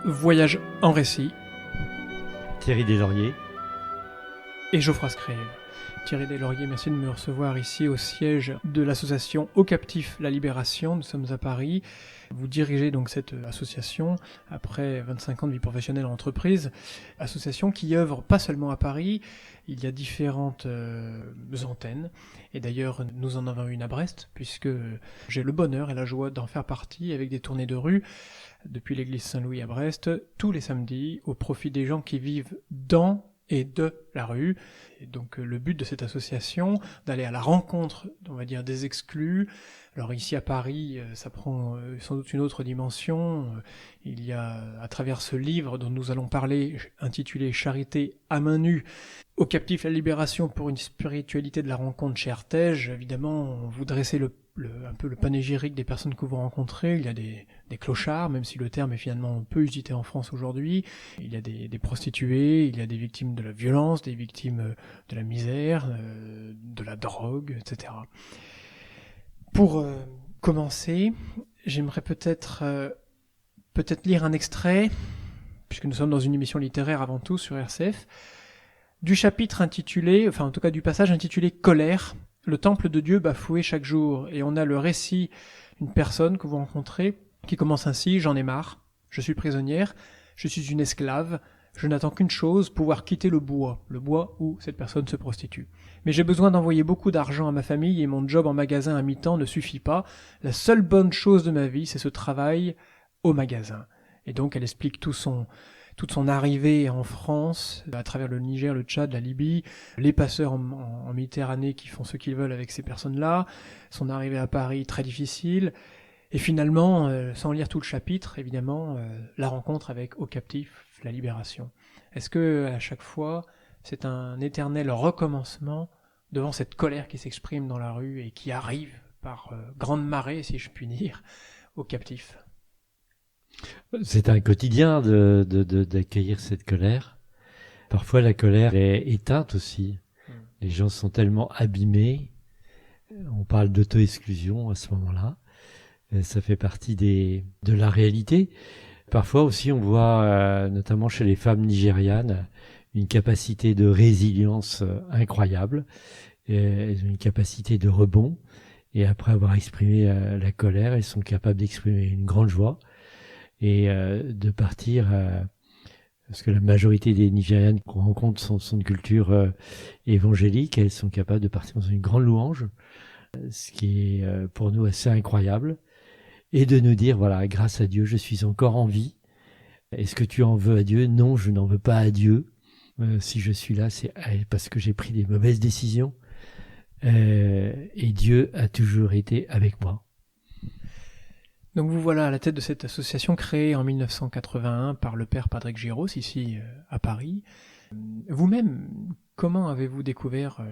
Voyage en récit. Thierry Deslauriers. Et Geoffroy Scrève. Thierry Deslauriers, merci de me recevoir ici au siège de l'association Au Captif La Libération. Nous sommes à Paris. Vous dirigez donc cette association après 25 ans de vie professionnelle en entreprise. Association qui œuvre pas seulement à Paris, il y a différentes antennes. Et d'ailleurs, nous en avons une à Brest, puisque j'ai le bonheur et la joie d'en faire partie avec des tournées de rue depuis l'église Saint-Louis à Brest, tous les samedis, au profit des gens qui vivent dans et de la rue. Et donc le but de cette association, d'aller à la rencontre, on va dire, des exclus. Alors ici à Paris, ça prend sans doute une autre dimension. Il y a, à travers ce livre dont nous allons parler, intitulé Charité à main nue, Au Captif La Libération pour une spiritualité de la rencontre chez Artege, évidemment, vous dressez un peu le panégyrique des personnes que vous rencontrez. Il y a des clochards, même si le terme est finalement peu usité en France aujourd'hui. Il y a des prostituées, il y a des victimes de la violence, des victimes de la misère, de la drogue, etc. Pour commencer, j'aimerais peut-être lire un extrait, puisque nous sommes dans une émission littéraire avant tout sur RCF, du chapitre intitulé, enfin en tout cas du passage intitulé « Colère », le temple de Dieu bafoué chaque jour. Et on a le récit d'une personne que vous rencontrez qui commence ainsi: « J'en ai marre, je suis prisonnière, je suis une esclave, je n'attends qu'une chose, pouvoir quitter le bois où cette personne se prostitue. Mais j'ai besoin d'envoyer beaucoup d'argent à ma famille et mon job en magasin à mi-temps ne suffit pas. La seule bonne chose de ma vie, c'est ce travail au magasin. » Et donc elle explique toute son arrivée en France, à travers le Niger, le Tchad, la Libye, les passeurs en Méditerranée qui font ce qu'ils veulent avec ces personnes-là, son arrivée à Paris très difficile, et finalement, sans lire tout le chapitre, évidemment, la rencontre avec Au Captif La Libération. Est-ce que à chaque fois, c'est un éternel recommencement devant cette colère qui s'exprime dans la rue et qui arrive par grande marée, si je puis dire, au captif? C'est un quotidien d'accueillir cette colère. Parfois, la colère est éteinte aussi. Les gens sont tellement abîmés. On parle d'auto-exclusion à ce moment-là. Ça fait partie de la réalité. Parfois aussi, on voit, notamment chez les femmes nigérianes, une capacité de résilience incroyable, une capacité de rebond. Et après avoir exprimé la colère, elles sont capables d'exprimer une grande joie et de partir, parce que la majorité des Nigérianes qu'on rencontre sont de culture évangélique, elles sont capables de partir dans une grande louange, ce qui est pour nous assez incroyable, et de nous dire, voilà, grâce à Dieu, je suis encore en vie. Est-ce que tu en veux à Dieu? Non, je n'en veux pas à Dieu. Si je suis là, c'est parce que j'ai pris des mauvaises décisions, et Dieu a toujours été avec moi. Donc vous voilà à la tête de cette association créée en 1981 par le père Patrick Giros, ici à Paris. Vous-même, comment avez-vous découvert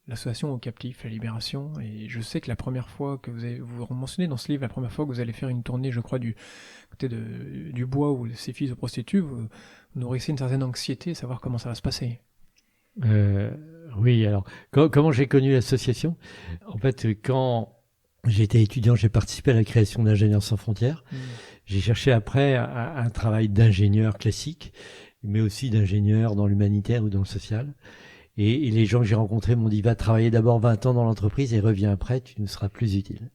l'association Au Captif La Libération? Et je sais que la première fois que vous mentionnez dans ce livre, la première fois que vous allez faire une tournée, je crois, du côté du bois où ces filles se prostituent, vous nourrissez une certaine anxiété, savoir comment ça va se passer. Oui, alors, comment j'ai connu l'association? En fait, quand j'étais étudiant, j'ai participé à la création d'Ingénieurs sans frontières. J'ai cherché après un travail d'ingénieur classique, mais aussi d'ingénieur dans l'humanitaire ou dans le social. Et les gens que j'ai rencontrés m'ont dit, va travailler d'abord 20 ans dans l'entreprise et reviens après, tu nous seras plus utile.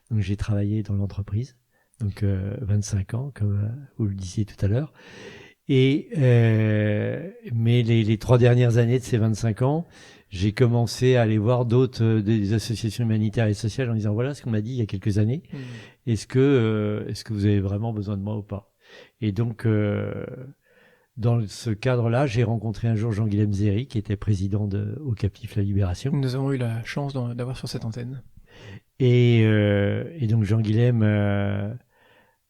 Donc j'ai travaillé dans l'entreprise, donc 25 ans, comme vous le disiez tout à l'heure. Et mais les 3 dernières années de ces 25 ans, j'ai commencé à aller voir d'autres des associations humanitaires et sociales en disant, voilà ce qu'on m'a dit il y a quelques années. Est-ce que vous avez vraiment besoin de moi ou pas? Et donc dans ce cadre-là, j'ai rencontré un jour Jean-Guilhem Zéry, qui était président Au Captif La Libération. Nous avons eu la chance d'avoir sur cette antenne. Et donc Jean-Guilhem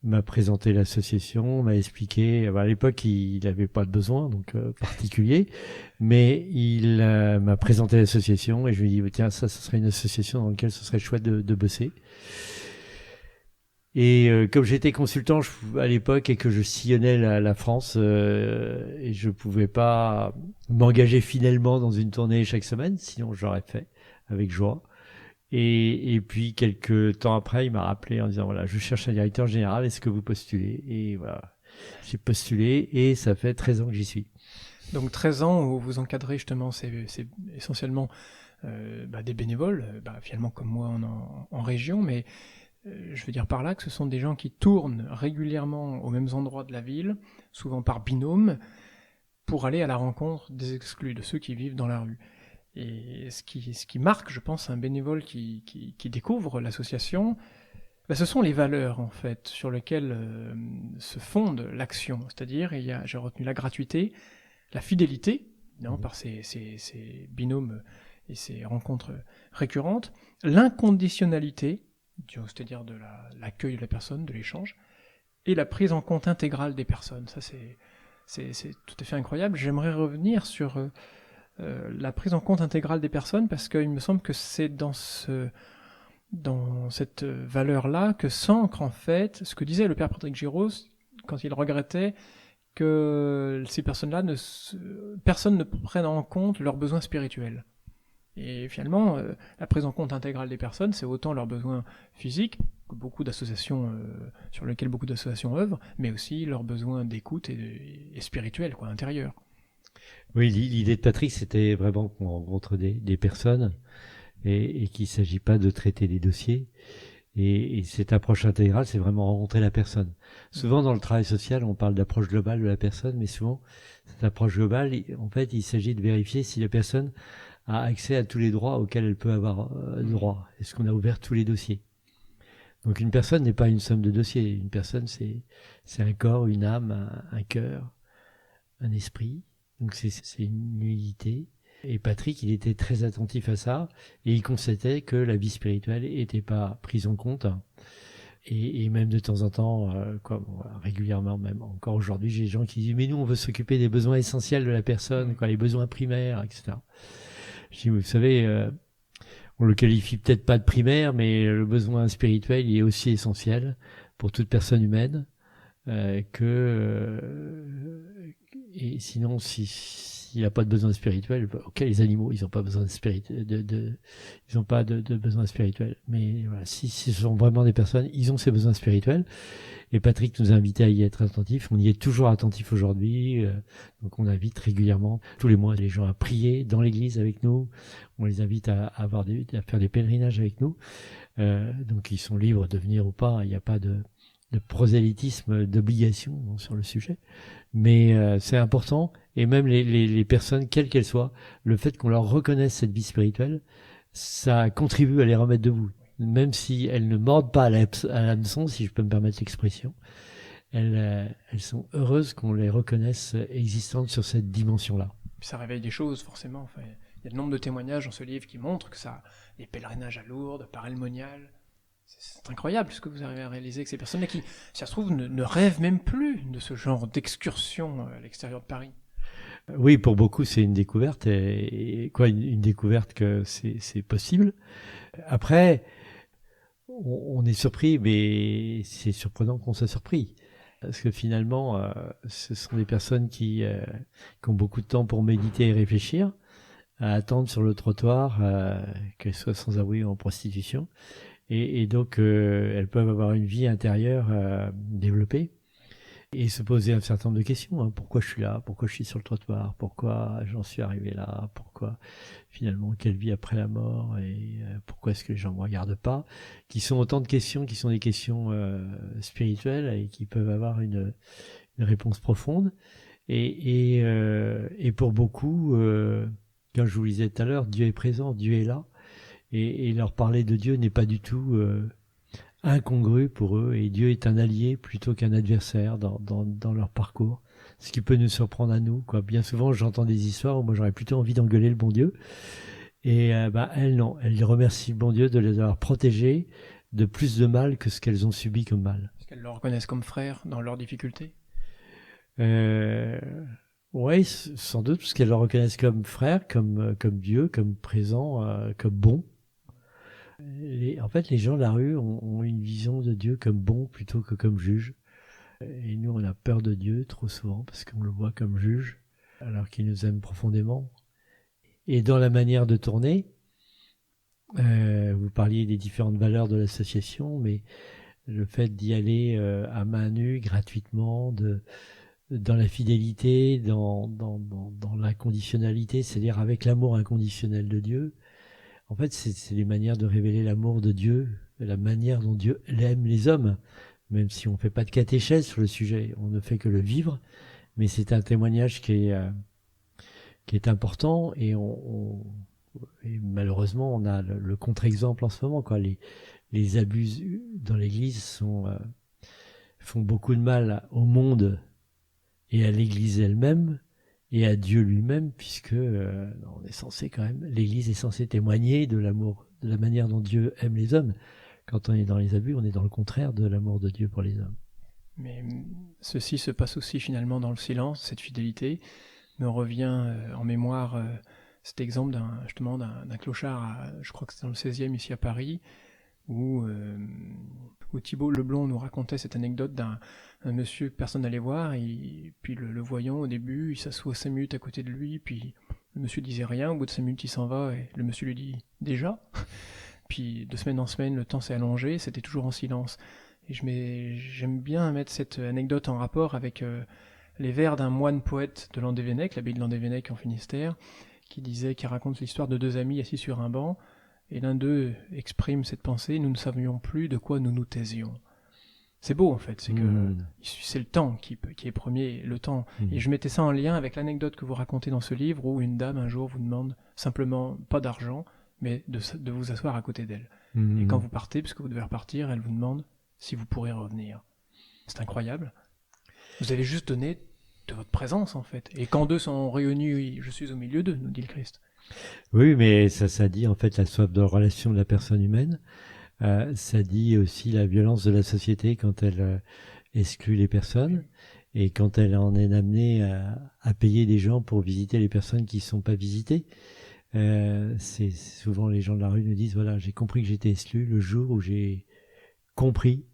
m'a présenté l'association, m'a expliqué. À l'époque, il n'avait pas de besoin donc particulier, mais il m'a présenté l'association et je lui ai dit, tiens, ça serait une association dans laquelle ce serait chouette de bosser. Et comme j'étais consultant à l'époque et que je sillonnais la France, et je pouvais pas m'engager fidèlement dans une tournée chaque semaine, sinon j'aurais fait avec joie. Et puis quelques temps après, il m'a rappelé en disant, voilà, je cherche un directeur général, est-ce que vous postulez? Et voilà, j'ai postulé et ça fait 13 ans que j'y suis. Donc 13 ans où vous encadrez justement, c'est essentiellement des bénévoles, finalement comme moi en région, mais je veux dire par là que ce sont des gens qui tournent régulièrement aux mêmes endroits de la ville, souvent par binôme, pour aller à la rencontre des exclus, de ceux qui vivent dans la rue. Et ce qui marque, je pense, un bénévole qui découvre l'association, ce sont les valeurs, en fait, sur lesquelles se fonde l'action. C'est-à-dire, j'ai retenu la gratuité, la fidélité, par ces binômes et ces rencontres récurrentes, l'inconditionnalité, c'est-à-dire de l'accueil de la personne, de l'échange, et la prise en compte intégrale des personnes. Ça, c'est tout à fait incroyable. J'aimerais revenir sur la prise en compte intégrale des personnes, parce qu'il me semble que c'est dans cette valeur-là que s'ancre en fait ce que disait le père Patrick Giraud quand il regrettait que ces personnes-là, personne ne prenne en compte leurs besoins spirituels. Et finalement, la prise en compte intégrale des personnes, c'est autant leurs besoins physiques, sur lesquels beaucoup d'associations œuvrent, mais aussi leurs besoins d'écoute et spirituels, intérieurs. Oui, l'idée de Patrick, c'était vraiment qu'on rencontre des personnes et qu'il ne s'agit pas de traiter des dossiers. Et cette approche intégrale, c'est vraiment rencontrer la personne. Souvent, dans le travail social, on parle d'approche globale de la personne, mais souvent, cette approche globale, en fait, il s'agit de vérifier si la personne a accès à tous les droits auxquels elle peut avoir droit. Est-ce qu'on a ouvert tous les dossiers? Donc, une personne n'est pas une somme de dossiers. Une personne, c'est un corps, une âme, un cœur, un esprit. Donc, c'est une unité. Et Patrick, il était très attentif à ça, et il constatait que la vie spirituelle n'était pas prise en compte. Et même de temps en temps, régulièrement, même encore aujourd'hui, j'ai des gens qui disent « Mais nous, on veut s'occuper des besoins essentiels de la personne, les besoins primaires, etc. » Je dis « Vous savez, on le qualifie peut-être pas de primaire, mais le besoin spirituel, il est aussi essentiel pour toute personne humaine, et sinon, s'il n'a pas de besoin spirituel, les animaux, ils n'ont pas besoin ils n'ont pas de besoin spirituel. Mais voilà, si ce sont vraiment des personnes, ils ont ces besoins spirituels. Et Patrick nous a invités à y être attentifs. On y est toujours attentif aujourd'hui. Donc on invite régulièrement, tous les mois, les gens à prier dans l'église avec nous. On les invite à faire des pèlerinages avec nous. Donc ils sont libres de venir ou pas. Il n'y a pas de prosélytisme, d'obligation sur le sujet. Mais c'est important, et même les personnes, quelles qu'elles soient, le fait qu'on leur reconnaisse cette vie spirituelle, ça contribue à les remettre debout. Même si elles ne mordent pas à l'hameçon, si je peux me permettre l'expression, elles sont heureuses qu'on les reconnaisse existantes sur cette dimension-là. Ça réveille des choses, forcément. Il y a le nombre de témoignages dans ce livre qui montrent que les pèlerinages à Lourdes, par Elmonial, c'est incroyable ce que vous arrivez à réaliser avec ces personnes-là qui, si ça se trouve, ne rêvent même plus de ce genre d'excursion à l'extérieur de Paris. Oui, pour beaucoup, c'est une découverte, une découverte que c'est possible. Après, on est surpris, mais c'est surprenant qu'on soit surpris. Parce que finalement, ce sont des personnes qui ont beaucoup de temps pour méditer et réfléchir, à attendre sur le trottoir, qu'elles soient sans abri ou en prostitution. Et donc, elles peuvent avoir une vie intérieure développée et se poser un certain nombre de questions. Pourquoi je suis là? Pourquoi je suis sur le trottoir? Pourquoi j'en suis arrivé là? Pourquoi, finalement, quelle vie après la mort? Et pourquoi est-ce que les gens ne me regardent pas? Qui sont autant de questions qui sont des questions spirituelles et qui peuvent avoir une réponse profonde. Et pour beaucoup, comme je vous le disais tout à l'heure, Dieu est présent, Dieu est là. Et leur parler de Dieu n'est pas du tout incongru pour eux, et Dieu est un allié plutôt qu'un adversaire dans leur parcours, ce qui peut nous surprendre à nous, Bien souvent, j'entends des histoires où moi j'aurais plutôt envie d'engueuler le bon Dieu, et elles non, elles remercient le bon Dieu de les avoir protégées de plus de mal que ce qu'elles ont subi comme mal. Est-ce qu'elles le reconnaissent comme frère dans leurs difficultés? Oui, sans doute, parce qu'elles le reconnaissent comme frère, comme Dieu, comme présent, comme bon. En fait, les gens de la rue ont une vision de Dieu comme bon plutôt que comme juge. Et nous, on a peur de Dieu trop souvent parce qu'on le voit comme juge, alors qu'il nous aime profondément. Et dans la manière de tourner, vous parliez des différentes valeurs de l'association, mais le fait d'y aller à main nue, gratuitement, dans la fidélité, dans l'inconditionnalité, c'est-à-dire avec l'amour inconditionnel de Dieu. En fait, c'est les manières de révéler l'amour de Dieu, la manière dont Dieu aime les hommes, même si on ne fait pas de catéchèse sur le sujet, on ne fait que le vivre, mais c'est un témoignage qui est important, et et malheureusement, on a le contre-exemple en ce moment, quoi. Les abus dans l'Église font beaucoup de mal au monde et à l'Église elle-même et à Dieu lui-même, puisque on est censé quand même, l'Église est censée témoigner de l'amour, de la manière dont Dieu aime les hommes. Quand on est dans les abus, on est dans le contraire de l'amour de Dieu pour les hommes. Mais ceci se passe aussi finalement dans le silence, cette fidélité. Me revient en mémoire cet exemple d'un clochard, je crois que c'est dans le 16e ici à Paris, où Thibault Leblond nous racontait cette anecdote d'un monsieur que personne n'allait voir, et puis le voyant au début, il s'assoit 5 minutes à côté de lui, puis le monsieur disait rien, au bout de 5 minutes il s'en va, et le monsieur lui dit « Déjà ?» Puis de semaine en semaine, le temps s'est allongé, c'était toujours en silence. Et j'aime bien mettre cette anecdote en rapport avec les vers d'un moine poète de Landévennec, l'abbaye de Landévennec en Finistère, qui raconte l'histoire de 2 amis assis sur un banc, et l'un d'eux exprime cette pensée: nous ne savions plus de quoi nous nous taisions. C'est beau en fait, c'est le temps qui est premier, le temps. Et je mettais ça en lien avec l'anecdote que vous racontez dans ce livre, où une dame un jour vous demande simplement, pas d'argent, mais de vous asseoir à côté d'elle. Et quand vous partez, puisque vous devez repartir, elle vous demande si vous pourrez revenir. C'est incroyable. Vous avez juste donné de votre présence en fait. Et quand 2 sont réunis, je suis au milieu d'eux, nous dit le Christ. Oui, mais ça dit en fait la soif de relation de la personne humaine. Ça dit aussi la violence de la société quand elle exclut les personnes, et quand elle en est amenée à payer des gens pour visiter les personnes qui ne sont pas visitées. C'est souvent les gens de la rue nous disent: voilà, j'ai compris que j'étais exclu le jour où j'ai compris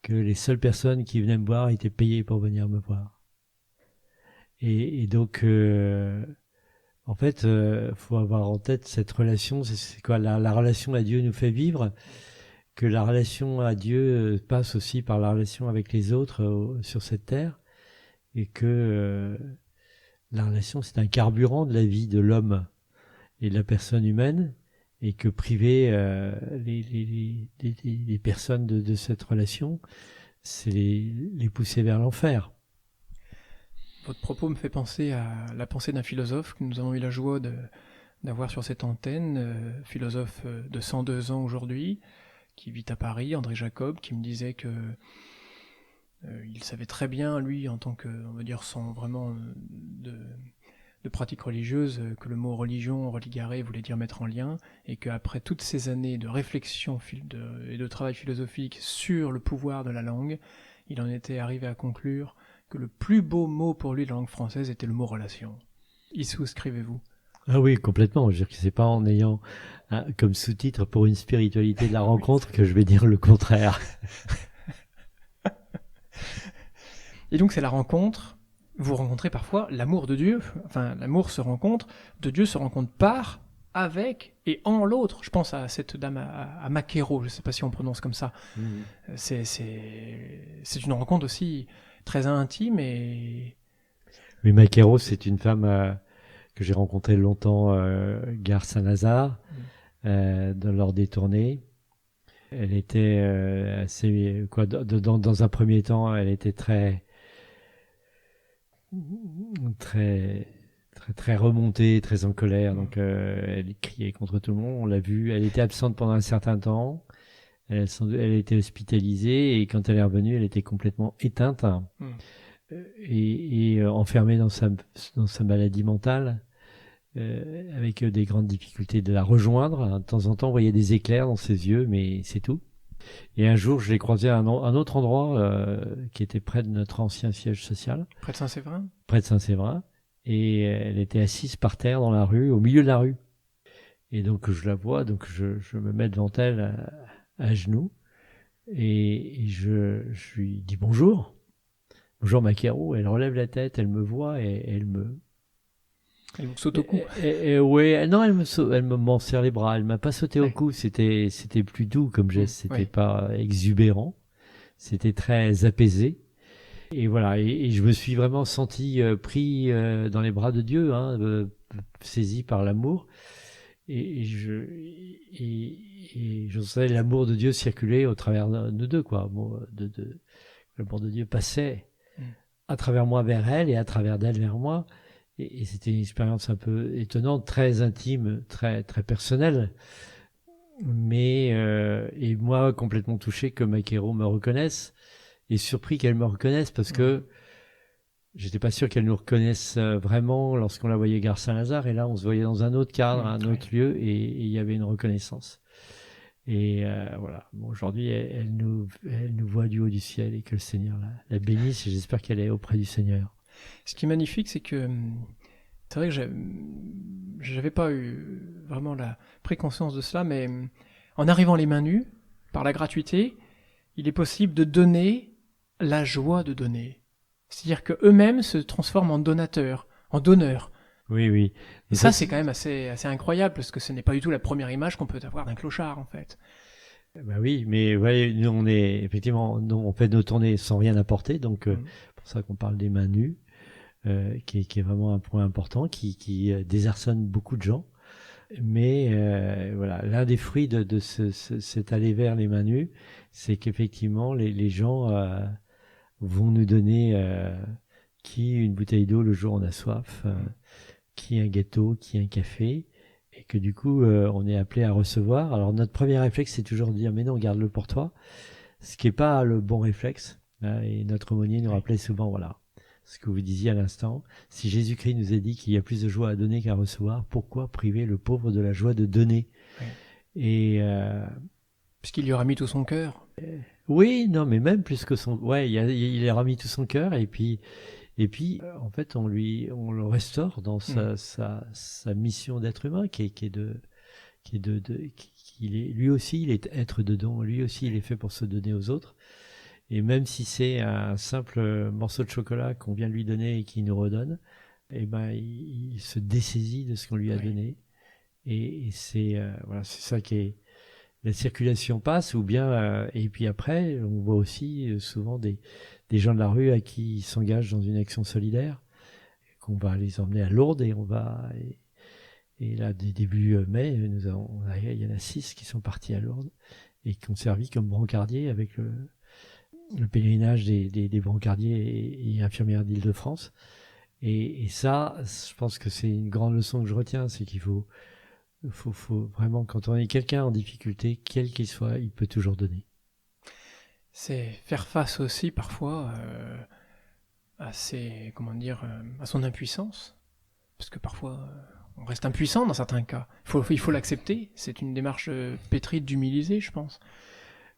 que les seules personnes qui venaient me voir étaient payées pour venir me voir. Et donc en fait, faut avoir en tête cette relation. C'est quoi la relation à Dieu nous fait vivre, que la relation à Dieu passe aussi par la relation avec les autres sur cette terre, et que la relation, c'est un carburant de la vie de l'homme et de la personne humaine, et que priver les personnes de cette relation, c'est les pousser vers l'enfer. Votre propos me fait penser à la pensée d'un philosophe que nous avons eu la joie d'avoir sur cette antenne, philosophe de 102 ans aujourd'hui, qui vit à Paris, André Jacob, qui me disait que il savait très bien, lui, en tant que, on va dire, sans vraiment de pratique religieuse, que le mot religion, religare, voulait dire mettre en lien, et qu'après toutes ces années de réflexion et de travail philosophique sur le pouvoir de la langue, il en était arrivé à conclure que le plus beau mot pour lui de la langue française était le mot relation. Y souscrivez-vous? Ah oui, complètement. Je veux dire que c'est pas en ayant comme sous-titre pour une spiritualité de la rencontre que je vais dire le contraire. Et donc c'est la rencontre. Vous rencontrez parfois l'amour de Dieu. Enfin, l'amour se rencontre, de Dieu se rencontre par, avec et en l'autre. Je pense à cette dame à Maquero, je ne sais pas si on prononce comme ça. C'est une rencontre aussi très intime. Et oui, Maquero, c'est une femme que j'ai rencontrée longtemps gare Saint-Lazare, lors des tournées. Elle était assez dans un premier temps, elle était très remontée, très en colère. Donc elle criait contre tout le monde. On l'a vu. Elle était absente pendant un certain temps. Elle était hospitalisée, et quand elle est revenue, elle était complètement éteinte et enfermée dans sa maladie mentale, avec des grandes difficultés de la rejoindre. De temps en temps, on voyait des éclairs dans ses yeux, mais c'est tout. Et un jour, je l'ai croisée à un autre endroit qui était près de notre ancien siège social. Près de Saint-Séverin ? Près de Saint-Séverin. Et elle était assise par terre dans la rue, au milieu de la rue. Et donc, je la vois, donc je me mets devant elle à genoux, et je lui dis bonjour. Bonjour Maquero. Elle relève la tête, elle me voit, et elle vous saute au cou. Ouais, non, elle m'en serre les bras. Elle m'a pas sauté au cou. C'était plus doux comme geste. C'était pas exubérant. C'était très apaisé. Et voilà, et je me suis vraiment senti pris dans les bras de Dieu, hein, saisi par l'amour. Et je sentais l'amour de Dieu circuler au travers de nous deux, quoi. Bon, l'amour de Dieu passait à travers moi vers elle et à travers d'elle vers moi. Et c'était une expérience un peu étonnante, très intime, très, très personnelle. Mais, et moi, complètement touché que Maquero me reconnaisse et surpris qu'elle me reconnaisse parce que j'étais pas sûr qu'elle nous reconnaisse vraiment lorsqu'on la voyait gare Saint-Lazare. Et là, on se voyait dans un autre cadre, un autre lieu, et il y avait une reconnaissance. Et voilà. Bon, aujourd'hui, elle nous voit du haut du ciel et que le Seigneur la bénisse. Et j'espère qu'elle est auprès du Seigneur. Ce qui est magnifique, c'est que c'est vrai que j'avais pas eu vraiment la préconscience de cela, mais en arrivant les mains nues, par la gratuité, il est possible de donner la joie de donner. C'est-à-dire qu'eux-mêmes se transforment en donateurs, en donneurs. Oui, oui. Et ça, c'est quand même assez incroyable, parce que ce n'est pas du tout la première image qu'on peut avoir d'un clochard, en fait. Bah oui, mais ouais, nous, on fait nos tournées sans rien apporter, donc pour ça qu'on parle des mains nues, qui est vraiment un point important, qui désarçonne beaucoup de gens. Mais voilà, l'un des fruits de cet aller vers les mains nues, c'est qu'effectivement, les gens vont nous donner qui une bouteille d'eau le jour où on a soif, qui un gâteau, qui un café, et que du coup, on est appelé à recevoir. Alors notre premier réflexe, c'est toujours de dire, mais non, garde-le pour toi, ce qui n'est pas le bon réflexe. Hein, et notre aumônier nous rappelait souvent, voilà, ce que vous disiez à l'instant, si Jésus-Christ nous a dit qu'il y a plus de joie à donner qu'à recevoir, pourquoi priver le pauvre de la joie de donner? Et puisqu'il lui aura mis tout son cœur. Oui, non, mais même plus que son... Ouais, il leur a mis tout son cœur, et puis en fait, on le restaure dans sa mission d'être humain, lui aussi, il est être dedans, lui aussi, il est fait pour se donner aux autres. Et même si c'est un simple morceau de chocolat qu'on vient lui donner et qu'il nous redonne, eh ben, il se dessaisit de ce qu'on lui a donné. Et c'est voilà, c'est ça qui est... La circulation passe, ou bien... et puis après, on voit aussi souvent des gens de la rue à qui ils s'engagent dans une action solidaire, qu'on va les emmener à Lourdes, et on va... Et là, début mai, il y en a 6 qui sont partis à Lourdes et qui ont servi comme brancardiers avec le pèlerinage des brancardiers et infirmières d'Île-de-France. Et ça, je pense que c'est une grande leçon que je retiens, c'est qu'il faut vraiment, quand on est quelqu'un en difficulté, quel qu'il soit, il peut toujours donner. C'est faire face aussi parfois à son impuissance, parce que parfois on reste impuissant dans certains cas. Il faut l'accepter. C'est une démarche pétrie d'humiliser, je pense.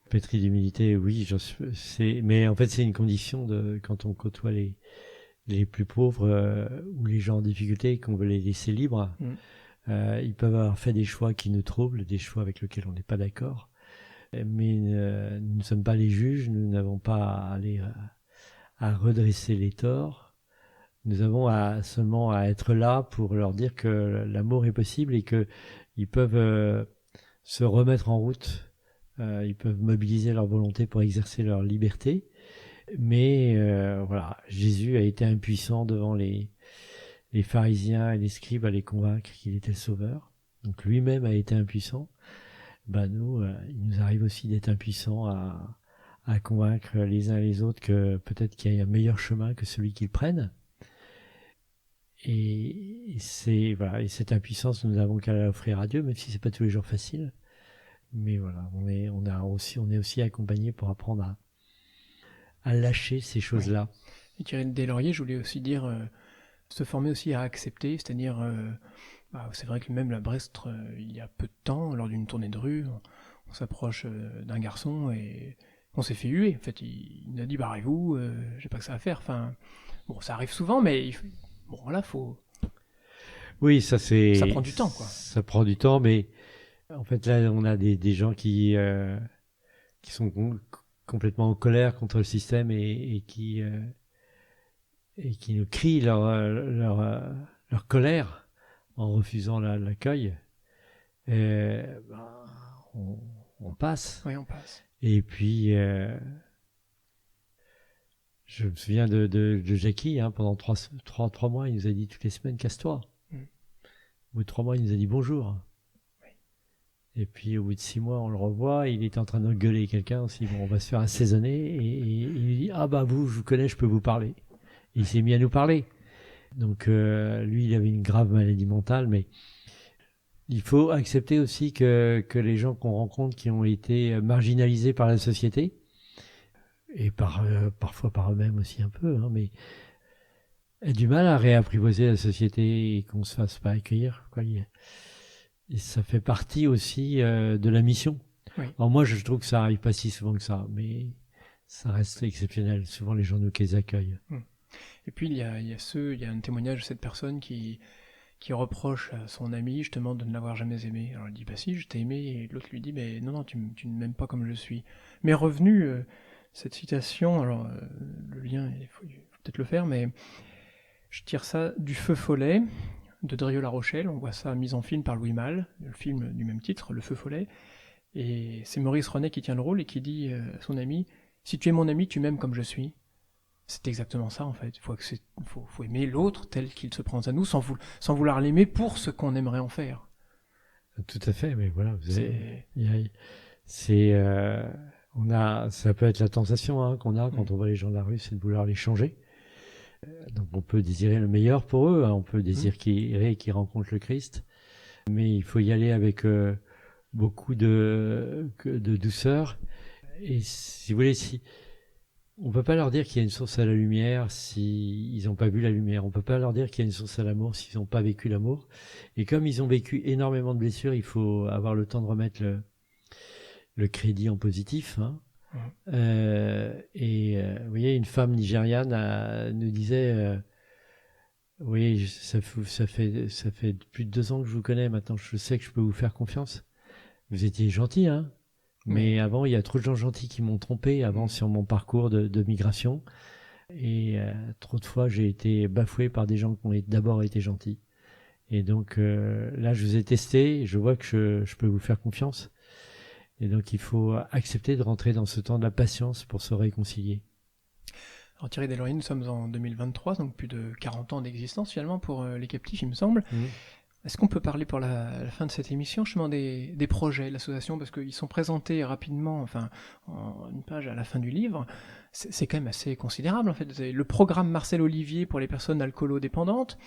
Pétri d'humilité, oui, mais en fait c'est une condition quand on côtoie les plus pauvres ou les gens en difficulté, qu'on veut les laisser libres. Ils peuvent avoir fait des choix qui nous troublent, des choix avec lesquels on n'est pas d'accord. Mais nous ne sommes pas les juges, nous n'avons pas à aller à redresser les torts. Nous avons seulement à être là pour leur dire que l'amour est possible et qu'ils peuvent se remettre en route. Ils peuvent mobiliser leur volonté pour exercer leur liberté. Mais voilà, Jésus a été impuissant devant les pharisiens et les scribes à les convaincre qu'il était le sauveur. Donc lui-même a été impuissant. Nous, il nous arrive aussi d'être impuissants à convaincre les uns et les autres que peut-être qu'il y a un meilleur chemin que celui qu'ils prennent. Et cette impuissance, nous n'avons qu'à l'offrir à Dieu, même si c'est pas tous les jours facile. Mais voilà, on est aussi accompagné pour apprendre à lâcher ces choses-là. Oui. Et Thierry Deslauriers, je voulais aussi dire, se former aussi à accepter, c'est-à-dire, c'est vrai que même à Brest, il y a peu de temps, lors d'une tournée de rue, on s'approche d'un garçon et on s'est fait huer. En fait, il nous a dit barrez-vous, j'ai pas que ça à faire. Enfin, bon, ça arrive souvent, mais faut. Oui, ça prend du temps, quoi. Ça prend du temps, mais en fait là, on a des gens qui sont complètement en colère contre le système et qui nous crient leur colère en refusant l'accueil. On passe. Oui, on passe. Et puis, Je me souviens de Jackie, pendant 3 mois, il nous a dit toutes les semaines, casse-toi. Au bout de 3 mois, il nous a dit bonjour. Et puis au bout de 6 mois, on le revoit, il était en train de gueuler quelqu'un aussi, bon, on va se faire assaisonner, et il nous dit, ah bah vous, je vous connais, je peux vous parler. Et il s'est mis à nous parler. Donc lui, il avait une grave maladie mentale, mais il faut accepter aussi que les gens qu'on rencontre qui ont été marginalisés par la société, et parfois par eux-mêmes aussi un peu, mais aient du mal à réapprivoiser la société et qu'on se fasse pas accueillir, quoi. Et ça fait partie aussi de la mission. Oui. Alors moi, je trouve que ça arrive pas si souvent que ça, mais ça reste exceptionnel. Souvent, les gens nous les accueillent. Et puis, il y a un témoignage de cette personne qui reproche à son ami justement de ne l'avoir jamais aimé. Alors il dit, bah si, je t'ai aimé, et l'autre lui dit, mais non, tu ne m'aimes pas comme je suis. Mais revenu, cette citation, alors le lien, il faut peut-être le faire, mais je tire ça du Feu follet de Drieux-La Rochelle. On voit ça mis en film par Louis Malle, le film du même titre, Le Feu follet. Et c'est Maurice Renet qui tient le rôle et qui dit à son ami, si tu es mon ami, tu m'aimes comme je suis. C'est exactement ça en fait. Il faut aimer l'autre tel qu'il se prend à nous, sans vouloir l'aimer pour ce qu'on aimerait en faire. Tout à fait, mais voilà, ça peut être la tentation qu'on a quand on voit les gens de la rue, c'est de vouloir les changer. Donc on peut désirer le meilleur pour eux, on peut désirer qu'ils rencontrent le Christ, mais il faut y aller avec beaucoup de douceur. Et si vous voulez, on peut pas leur dire qu'il y a une source à la lumière s'ils n'ont pas vu la lumière. On peut pas leur dire qu'il y a une source à l'amour s'ils n'ont pas vécu l'amour. Et comme ils ont vécu énormément de blessures, il faut avoir le temps de remettre le crédit en positif. Vous voyez, une femme nigériane nous disait, oui, ça fait plus de 2 ans que je vous connais. Maintenant, je sais que je peux vous faire confiance. Vous étiez gentil, mais avant, il y a trop de gens gentils qui m'ont trompé avant sur mon parcours de migration. Et trop de fois, j'ai été bafoué par des gens qui ont d'abord été gentils. Et donc là, je vous ai testé, je vois que je peux vous faire confiance. Et donc, il faut accepter de rentrer dans ce temps de la patience pour se réconcilier. Alors Thierry Deslauriers, nous sommes en 2023, donc plus de 40 ans d'existence finalement pour les captifs, il me semble. Est-ce qu'on peut parler pour la fin de cette émission justement des projets de l'association, parce qu'ils sont présentés rapidement, en une page à la fin du livre. C'est quand même assez considérable en fait. Vous avez le programme Marcel Olivier pour les personnes alcoolo-dépendantes.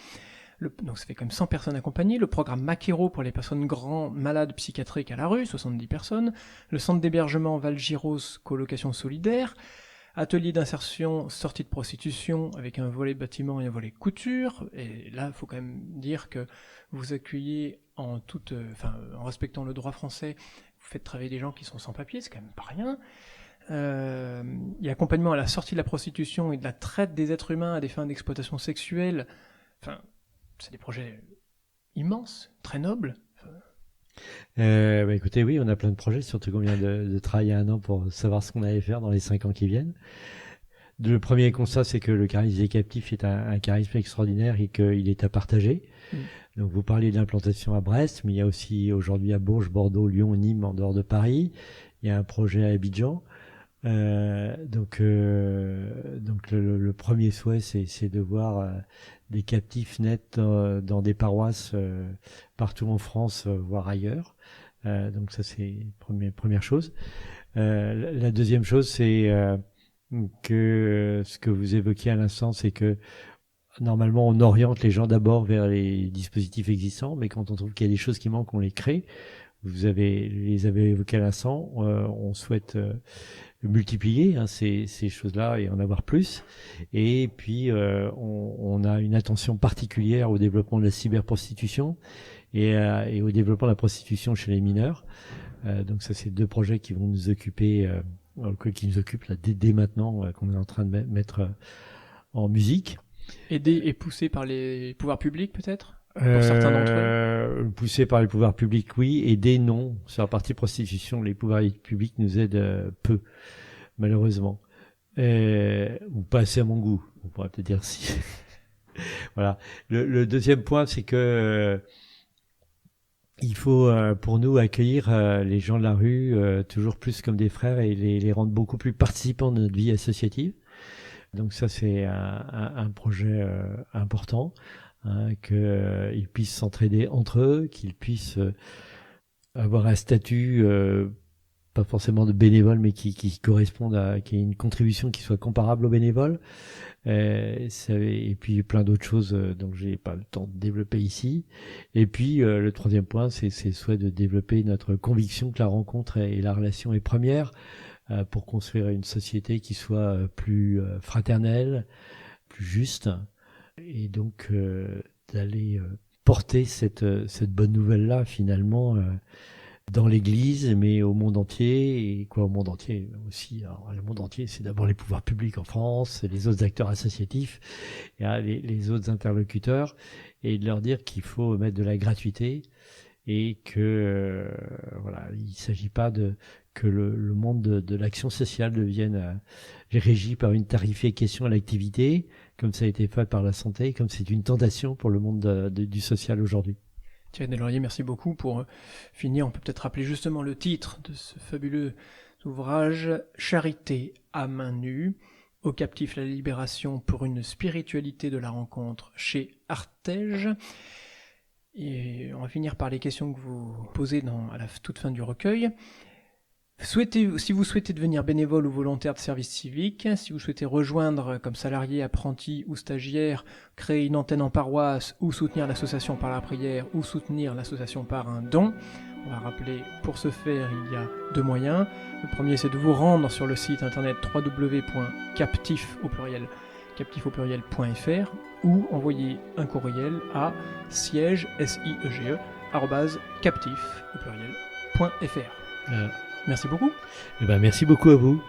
Donc ça fait quand même 100 personnes accompagnées. Le programme Maquero pour les personnes grands malades psychiatriques à la rue, 70 personnes. Le centre d'hébergement Val-Giros, colocation solidaire. Atelier d'insertion, sortie de prostitution, avec un volet bâtiment et un volet couture. Et là, il faut quand même dire que vous accueillez en respectant le droit français, vous faites travailler des gens qui sont sans papier, c'est quand même pas rien. Il y a accompagnement à la sortie de la prostitution et de la traite des êtres humains à des fins d'exploitation sexuelle. C'est des projets immenses, très nobles. Écoutez, oui, on a plein de projets, surtout qu'on vient de travailler 1 an pour savoir ce qu'on allait faire dans les 5 ans qui viennent. Le premier constat, c'est que le charisme des captifs est un charisme extraordinaire et qu'il est à partager. Donc vous parlez de l'implantation à Brest, mais il y a aussi aujourd'hui à Bourges, Bordeaux, Lyon, Nîmes, en dehors de Paris. Il y a un projet à Abidjan. Donc le premier souhait, c'est de voir des captifs naître dans des paroisses partout en France, voire ailleurs. Donc ça, c'est première chose. La deuxième chose, c'est que ce que vous évoquiez à l'instant, c'est que normalement, on oriente les gens d'abord vers les dispositifs existants, mais quand on trouve qu'il y a des choses qui manquent, on les crée. Vous les avez évoquées à l'instant. On souhaite multiplier ces choses-là et en avoir plus. Et puis, on a une attention particulière au développement de la cyberprostitution et au développement de la prostitution chez les mineurs. Donc ça, c'est 2 projets qui vont nous occuper, qui nous occupent là, dès maintenant, qu'on est en train de mettre en musique. Aidés et poussés par les pouvoirs publics, peut-être, pour certains d'entre eux. Poussés par les pouvoirs publics, oui. Aidés, non. Sur la partie prostitution, les pouvoirs publics nous aident peu, malheureusement. Ou pas assez à mon goût, on pourrait peut-être dire si. Voilà. Le deuxième point, c'est que il faut, pour nous, accueillir les gens de la rue toujours plus comme des frères et les rendre beaucoup plus participants de notre vie associative. Donc ça, c'est un projet important, hein, qu'ils puissent s'entraider entre eux, qu'ils puissent avoir un statut, pas forcément de bénévole, mais qui corresponde qui ait une contribution qui soit comparable aux bénévoles. Et puis plein d'autres choses dont j'ai pas le temps de développer ici. Et puis le troisième point, c'est le souhait de développer notre conviction que la rencontre et la relation est première pour construire une société qui soit plus fraternelle, plus juste, et donc d'aller porter cette bonne nouvelle-là finalement dans l'Église, mais au monde entier. Et quoi, au monde entier aussi. Alors, le monde entier, c'est d'abord les pouvoirs publics en France, les autres acteurs associatifs, et, les autres interlocuteurs, et de leur dire qu'il faut mettre de la gratuité et que voilà, il ne s'agit pas que le monde de l'action sociale devienne régi par une tarification à l'activité, comme ça a été fait par la santé, comme c'est une tentation pour le monde du social aujourd'hui. Thierry Deslauriers, merci beaucoup. Pour finir, on peut peut-être rappeler justement le titre de ce fabuleux ouvrage, Charité à main nue, aux captifs la libération pour une spiritualité de la rencontre, chez Artege. Et on va finir par les questions que vous posez à la toute fin du recueil. Si vous souhaitez devenir bénévole ou volontaire de service civique, si vous souhaitez rejoindre comme salarié, apprenti ou stagiaire, créer une antenne en paroisse ou soutenir l'association par la prière ou soutenir l'association par un don, on va rappeler, pour ce faire, il y a 2 moyens. Le premier, c'est de vous rendre sur le site internet www.captif.fr ou envoyer un courriel à siège, siege, @captif.fr. Merci beaucoup. Merci beaucoup à vous.